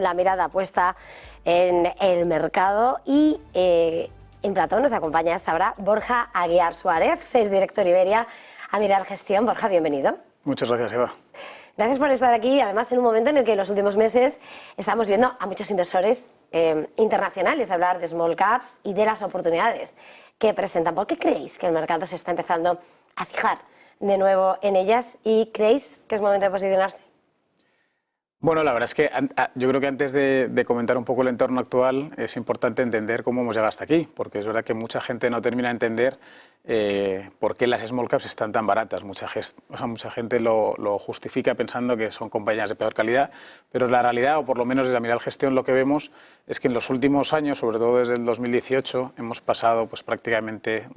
La mirada puesta en el mercado y en plató nos acompaña hasta ahora Borja Aguiar Suárez, director Iberia, Amiral Gestión. Borja, bienvenido. Muchas gracias, Eva. Gracias por estar aquí, además en un momento en el que en los últimos meses estamos viendo a muchos inversores internacionales hablar de small caps y de las oportunidades que presentan. ¿Por qué creéis que el mercado se está empezando a fijar de nuevo en ellas y creéis que es momento de posicionarse? Bueno, la verdad es que yo creo que antes de comentar un poco el entorno actual es importante entender cómo hemos llegado hasta aquí, porque es verdad que mucha gente no termina de entender por qué las small caps están tan baratas. Mucha gente lo justifica pensando que son compañías de peor calidad, pero la realidad, o por lo menos desde Amiral Gestión, lo que vemos es que en los últimos años, sobre todo desde el 2018, hemos pasado pues, prácticamente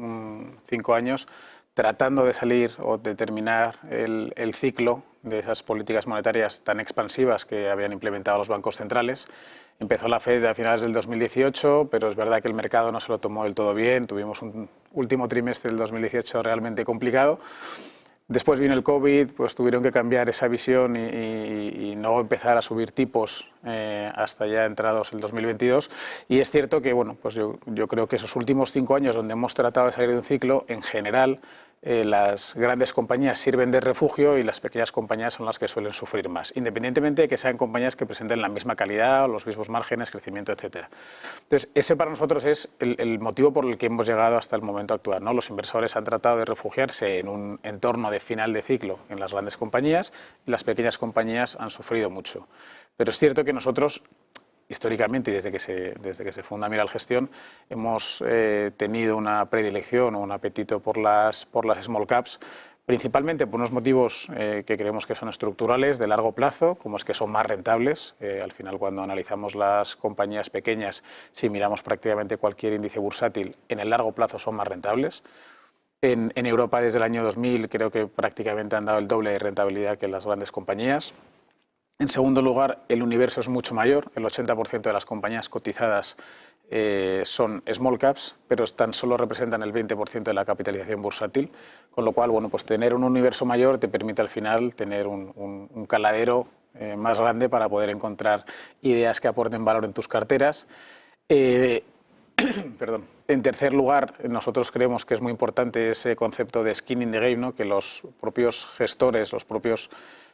5 años tratando de salir o de terminar el ciclo de esas políticas monetarias tan expansivas que habían implementado los bancos centrales. Empezó la Fed a finales del 2018, pero es verdad que el mercado no se lo tomó del todo bien. Tuvimos un último trimestre del 2018 realmente complicado. Después vino el COVID, pues tuvieron que cambiar esa visión y no empezar a subir tipos hasta ya entrados el 2022. Y es cierto que bueno, pues yo creo que esos últimos 5 años donde hemos tratado de salir de un ciclo, en general, las grandes compañías sirven de refugio y las pequeñas compañías son las que suelen sufrir más, independientemente de que sean compañías que presenten la misma calidad, los mismos márgenes, crecimiento, etc. Entonces, ese para nosotros es el motivo por el que hemos llegado hasta el momento actual, ¿no? Los inversores han tratado de refugiarse en un entorno de final de ciclo en las grandes compañías y las pequeñas compañías han sufrido mucho. Pero es cierto que nosotros, históricamente y desde que se funda Amiral Gestión, hemos tenido una predilección o un apetito por las small caps, principalmente por unos motivos que creemos que son estructurales de largo plazo, como es que son más rentables. Al final, cuando analizamos las compañías pequeñas, si miramos prácticamente cualquier índice bursátil, en el largo plazo son más rentables. En Europa, desde el año 2000, creo que prácticamente han dado el doble de rentabilidad que las grandes compañías. En segundo lugar, el universo es mucho mayor. El 80% de las compañías cotizadas son small caps, pero tan solo representan el 20% de la capitalización bursátil, con lo cual, bueno, pues tener un universo mayor te permite al final tener un caladero más grande para poder encontrar ideas que aporten valor en tus carteras. Perdón. En tercer lugar, nosotros creemos que es muy importante ese concepto de skin in the game, ¿no? Que los propios gestores,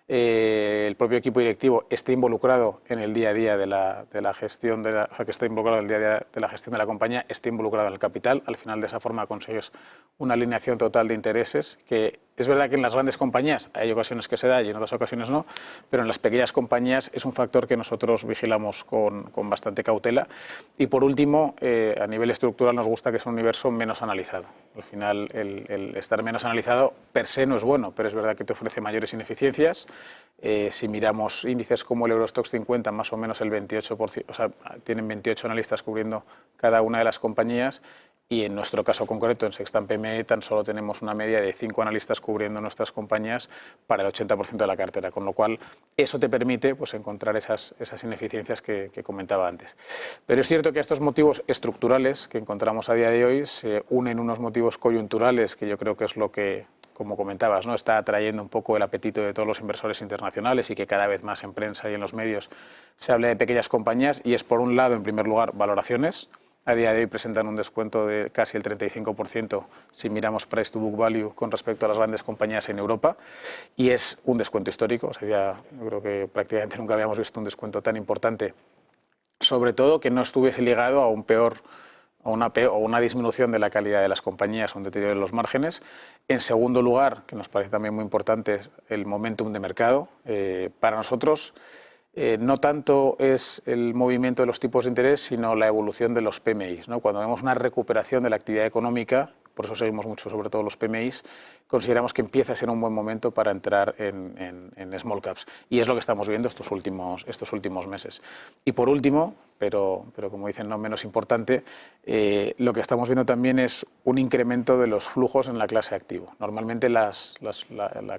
el propio equipo directivo esté involucrado en el día a día de la gestión, que esté involucrado en el día a día de la gestión de la compañía, esté involucrado en el capital. Al final, de esa forma consigues una alineación total de intereses, que es verdad que en las grandes compañías hay ocasiones que se da y en otras ocasiones no, pero en las pequeñas compañías es un factor que nosotros vigilamos con bastante cautela. Y por último, a nivel estructural nos gusta que sea un universo menos analizado. Al final, el estar menos analizado per se no es bueno, pero es verdad que te ofrece mayores ineficiencias. Si miramos índices como el Eurostoxx 50, más o menos el 28%, o sea, tienen 28 analistas cubriendo cada una de las compañías, y en nuestro caso concreto, en Sextant PME, tan solo tenemos una media de 5 analistas cubriendo nuestras compañías para el 80% de la cartera, con lo cual eso te permite pues, encontrar esas ineficiencias que comentaba antes. Pero es cierto que a estos motivos estructurales que encontramos a día de hoy se unen unos motivos coyunturales que yo creo que es lo que, como comentabas, ¿no? Está atrayendo un poco el apetito de todos los inversores internacionales y que cada vez más en prensa y en los medios se habla de pequeñas compañías, y es por un lado, en primer lugar, valoraciones. A día de hoy presentan un descuento de casi el 35% si miramos price to book value con respecto a las grandes compañías en Europa, y es un descuento histórico. O sea, yo creo que prácticamente nunca habíamos visto un descuento tan importante, sobre todo que no estuviese ligado a una disminución de la calidad de las compañías o un deterioro de los márgenes. En segundo lugar, que nos parece también muy importante, el momentum de mercado. Para nosotros, no tanto es el movimiento de los tipos de interés, sino la evolución de los PMIs, ¿no? Cuando vemos una recuperación de la actividad económica, por eso seguimos mucho sobre todo los PMIs, consideramos que empieza a ser un buen momento para entrar en small caps. Y es lo que estamos viendo estos últimos meses. Y por último, pero como dicen, no menos importante, lo que estamos viendo también es un incremento de los flujos en la clase activo. Normalmente la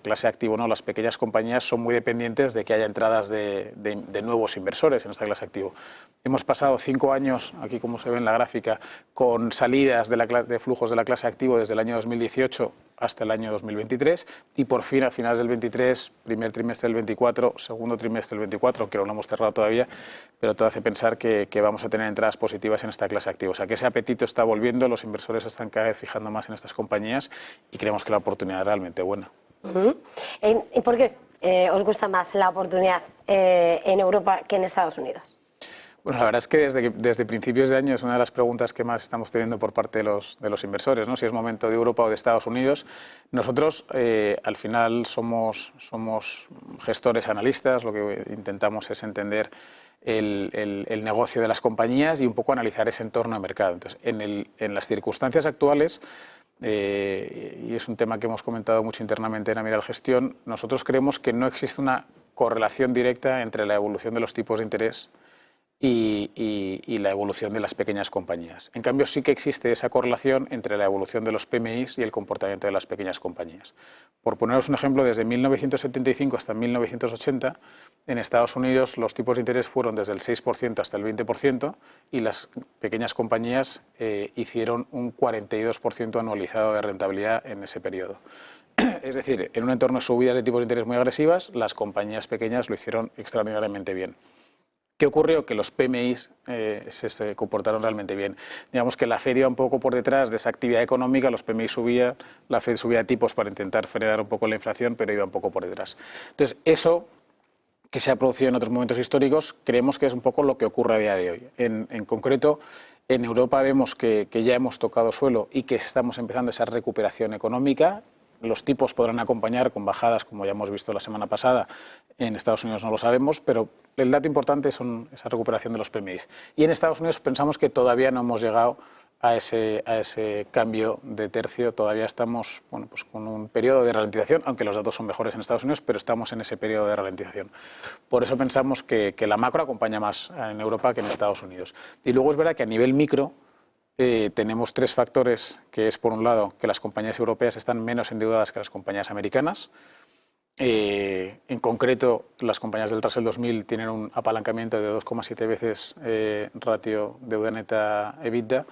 clase activo, ¿no? Las pequeñas compañías son muy dependientes de que haya entradas de nuevos inversores en esta clase activo. Hemos pasado 5 años, aquí como se ve en la gráfica, con salidas de flujos de la clase activo desde el año 2018 hasta el año 2023 y por fin a finales del 23, primer trimestre del 24, segundo trimestre del 24, aunque no lo hemos cerrado todavía, pero todo hace pensar que vamos a tener entradas positivas en esta clase de activos. O sea, que ese apetito está volviendo, los inversores están cada vez fijando más en estas compañías y creemos que la oportunidad es realmente buena. ¿Y por qué os gusta más la oportunidad en Europa que en Estados Unidos? Bueno, la verdad es que desde principios de año es una de las preguntas que más estamos teniendo por parte de los inversores, ¿no? Si es momento de Europa o de Estados Unidos. Nosotros al final somos gestores analistas, lo que intentamos es entender el negocio de las compañías y un poco analizar ese entorno de mercado. Entonces, en las circunstancias actuales, y es un tema que hemos comentado mucho internamente en Amiral Gestión, nosotros creemos que no existe una correlación directa entre la evolución de los tipos de interés y la evolución de las pequeñas compañías. En cambio, sí que existe esa correlación entre la evolución de los PMIs y el comportamiento de las pequeñas compañías. Por poneros un ejemplo, desde 1975 hasta 1980, en Estados Unidos los tipos de interés fueron desde el 6% hasta el 20% y las pequeñas compañías hicieron un 42% anualizado de rentabilidad en ese periodo. Es decir, en un entorno de subidas de tipos de interés muy agresivas, las compañías pequeñas lo hicieron extraordinariamente bien. ¿Qué ocurrió? Que los PMIs se comportaron realmente bien. Digamos que la Fed iba un poco por detrás de esa actividad económica, los PMI subían, la Fed subía tipos para intentar frenar un poco la inflación, pero iba un poco por detrás. Entonces, eso que se ha producido en otros momentos históricos, creemos que es un poco lo que ocurre a día de hoy. En concreto, en Europa vemos que ya hemos tocado suelo y que estamos empezando esa recuperación económica. Los tipos podrán acompañar con bajadas, como ya hemos visto la semana pasada. En Estados Unidos no lo sabemos, pero el dato importante es esa recuperación de los PMIs. Y en Estados Unidos pensamos que todavía no hemos llegado a ese cambio de tercio. Todavía estamos pues con un periodo de ralentización, aunque los datos son mejores en Estados Unidos, pero estamos en ese periodo de ralentización. Por eso pensamos que la macro acompaña más en Europa que en Estados Unidos. Y luego es verdad que a nivel micro, tenemos tres factores, que es por un lado que las compañías europeas están menos endeudadas que las compañías americanas. En concreto, las compañías del Russell 2000 tienen un apalancamiento de 2,7 veces ratio deuda neta EBITDA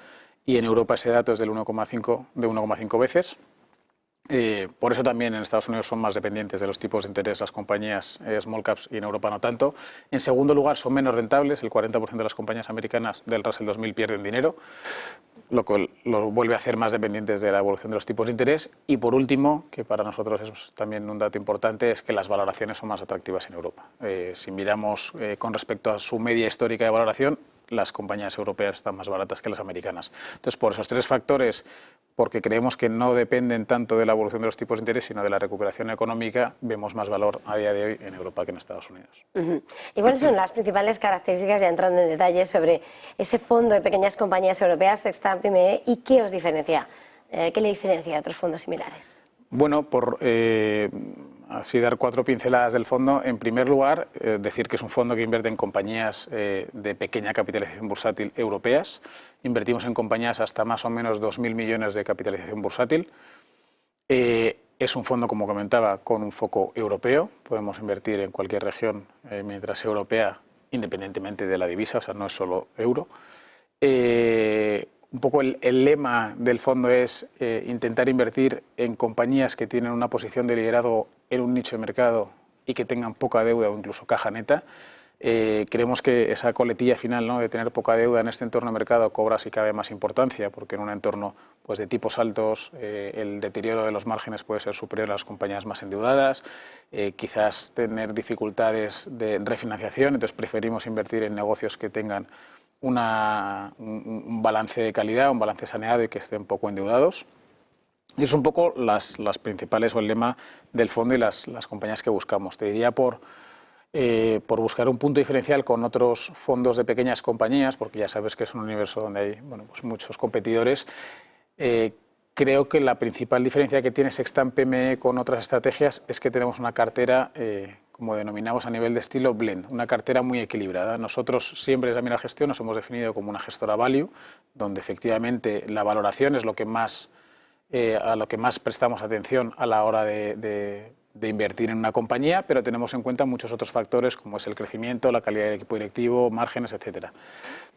y en Europa ese dato es del 1,5 veces. Por eso también en Estados Unidos son más dependientes de los tipos de interés las compañías small caps y en Europa no tanto. En segundo lugar, son menos rentables, el 40% de las compañías americanas del Russell 2000 pierden dinero, lo cual los vuelve a hacer más dependientes de la evolución de los tipos de interés. Y por último, que para nosotros es también un dato importante, es que las valoraciones son más atractivas en Europa. Si miramos con respecto a su media histórica de valoración, las compañías europeas están más baratas que las americanas. Entonces, por esos tres factores, porque creemos que no dependen tanto de la evolución de los tipos de interés, sino de la recuperación económica, vemos más valor a día de hoy en Europa que en Estados Unidos. ¿Y cuáles son las principales características, ya entrando en detalles, sobre ese fondo de pequeñas compañías europeas, Sextant PME, y qué os diferencia? ¿Qué le diferencia de otros fondos similares? Bueno, por así dar cuatro pinceladas del fondo. En primer lugar, decir que es un fondo que invierte en compañías de pequeña capitalización bursátil europeas. Invertimos en compañías hasta más o menos 2.000 millones de capitalización bursátil. Es un fondo, como comentaba, con un foco europeo. Podemos invertir en cualquier región mientras sea europea, independientemente de la divisa, o sea, no es solo euro. Un poco el lema del fondo es intentar invertir en compañías que tienen una posición de liderazgo en un nicho de mercado y que tengan poca deuda o incluso caja neta. Creemos que esa coletilla final, ¿no?, de tener poca deuda en este entorno de mercado cobra si cabe más importancia, porque en un entorno pues, de tipos altos el deterioro de los márgenes puede ser superior a las compañías más endeudadas, quizás tener dificultades de refinanciación, entonces preferimos invertir en negocios que tengan un balance de calidad, un balance saneado y que estén poco endeudados. Y es un poco las principales o el lema del fondo y las compañías que buscamos. Te diría por buscar un punto diferencial con otros fondos de pequeñas compañías, porque ya sabes que es un universo donde hay pues muchos competidores. Creo que la principal diferencia que tiene Sextant PME con otras estrategias es que tenemos una cartera, como denominamos a nivel de estilo, blend, una cartera muy equilibrada. Nosotros siempre desde Amiral Gestión nos hemos definido como una gestora value, donde efectivamente la valoración es lo que más, a lo que más prestamos atención a la hora de invertir en una compañía, pero tenemos en cuenta muchos otros factores como es el crecimiento, la calidad del equipo directivo, márgenes, etcétera.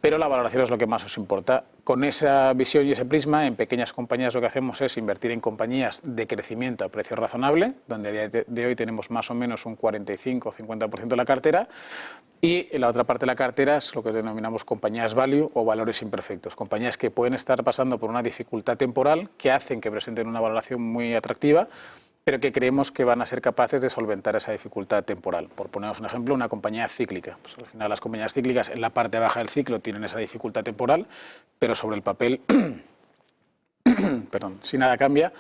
Pero la valoración es lo que más os importa. Con esa visión y ese prisma, en pequeñas compañías lo que hacemos es invertir en compañías de crecimiento a precio razonable, donde a día de hoy tenemos más o menos un 45-50% de la cartera, y en la otra parte de la cartera es lo que denominamos compañías value o valores imperfectos, compañías que pueden estar pasando por una dificultad temporal que hacen que presenten una valoración muy atractiva, pero que creemos que van a ser capaces de solventar esa dificultad temporal. Por poneros un ejemplo, una compañía cíclica. Pues al final las compañías cíclicas en la parte baja del ciclo tienen esa dificultad temporal, pero sobre el papel, perdón, si nada cambia,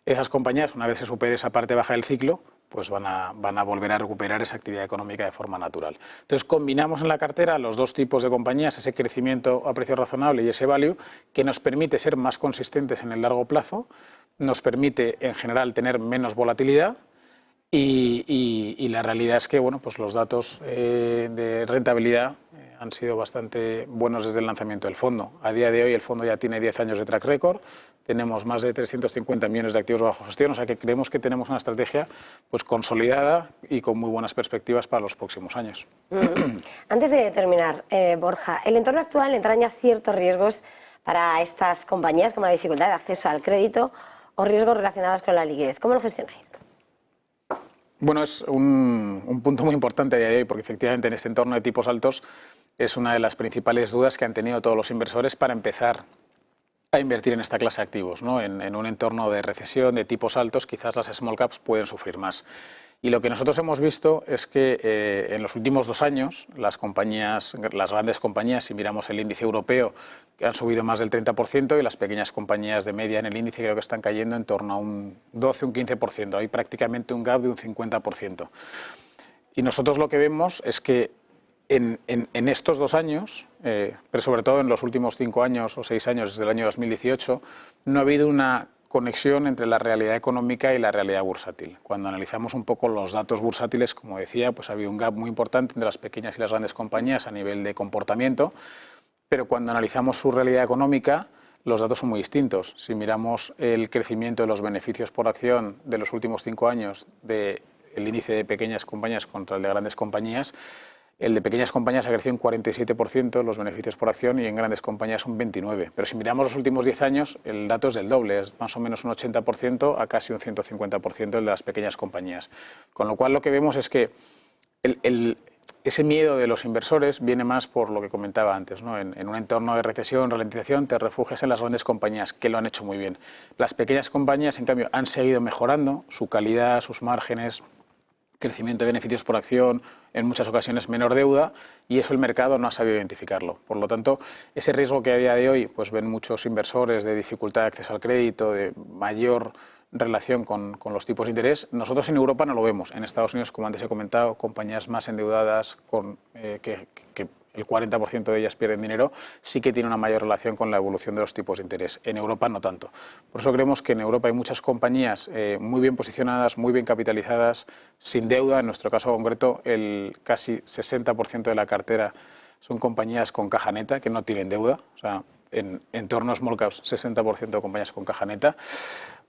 esas compañías, una vez se supere esa parte baja del ciclo, pues van a volver a recuperar esa actividad económica de forma natural. Entonces combinamos en la cartera los dos tipos de compañías, ese crecimiento a precio razonable y ese value, que nos permite ser más consistentes en el largo plazo, nos permite en general tener menos volatilidad y la realidad es que bueno, pues los datos de rentabilidad han sido bastante buenos desde el lanzamiento del fondo. A día de hoy el fondo ya tiene 10 años de track record, tenemos más de 350 millones de activos bajo gestión, o sea que creemos que tenemos una estrategia pues consolidada y con muy buenas perspectivas para los próximos años. Antes de terminar, Borja, el entorno actual entraña ciertos riesgos para estas compañías, como la dificultad de acceso al crédito o riesgos relacionados con la liquidez. ¿Cómo lo gestionáis? Bueno, es un punto muy importante a día de hoy, porque efectivamente en este entorno de tipos altos es una de las principales dudas que han tenido todos los inversores para empezar a invertir en esta clase de activos, ¿no? En un entorno de recesión, de tipos altos, quizás las small caps pueden sufrir más. Y lo que nosotros hemos visto es que en los últimos 2 años las grandes compañías, si miramos el índice europeo, han subido más del 30% y las pequeñas compañías de media en el índice creo que están cayendo en torno a un 12, un 15%. Hay prácticamente un gap de un 50%. Y nosotros lo que vemos es que en estos 2 años, pero sobre todo en los últimos 5 años o 6 años desde el año 2018, no ha habido una conexión entre la realidad económica y la realidad bursátil. Cuando analizamos un poco los datos bursátiles, como decía, pues ha habido un gap muy importante entre las pequeñas y las grandes compañías a nivel de comportamiento, pero cuando analizamos su realidad económica, los datos son muy distintos. Si miramos el crecimiento de los beneficios por acción de los últimos 5 años del índice de pequeñas compañías contra el de grandes compañías, el de pequeñas compañías ha crecido un 47% los beneficios por acción y en grandes compañías un 29%. Pero si miramos los últimos 10 años, el dato es del doble, es más o menos un 80% a casi un 150% el de las pequeñas compañías. Con lo cual lo que vemos es que ese miedo de los inversores viene más por lo que comentaba antes, ¿no? En un entorno de recesión, ralentización, te refugias en las grandes compañías, que lo han hecho muy bien. Las pequeñas compañías, en cambio, han seguido mejorando su calidad, sus márgenes, crecimiento de beneficios por acción, en muchas ocasiones menor deuda, y eso el mercado no ha sabido identificarlo. Por lo tanto, ese riesgo que a día de hoy pues ven muchos inversores de dificultad de acceso al crédito, de mayor relación con los tipos de interés, nosotros en Europa no lo vemos. En Estados Unidos, como antes he comentado, compañías más endeudadas que el 40% de ellas pierden dinero, sí que tiene una mayor relación con la evolución de los tipos de interés. En Europa no tanto. Por eso creemos que en Europa hay muchas compañías muy bien posicionadas, muy bien capitalizadas, sin deuda. En nuestro caso concreto, el casi 60% de la cartera son compañías con caja neta, que no tienen deuda. O sea, en entorno a small caps, 60% de compañías con caja neta.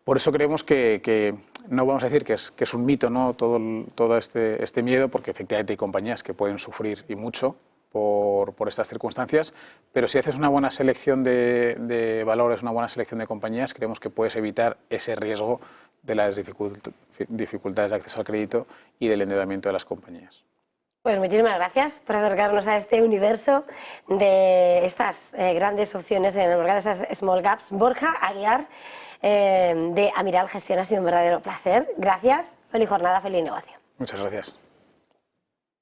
Por eso creemos que no vamos a decir que es un mito, ¿no? todo este miedo, porque efectivamente hay compañías que pueden sufrir y mucho por estas circunstancias, pero si haces una buena selección de valores, una buena selección de compañías, creemos que puedes evitar ese riesgo de las dificultades de acceso al crédito y del endeudamiento de las compañías. Pues muchísimas gracias por acercarnos a este universo de estas grandes opciones en el mercado de esas small caps. Borja Aguiar, de Amiral Gestión, ha sido un verdadero placer. Gracias, feliz jornada, feliz negocio. Muchas gracias.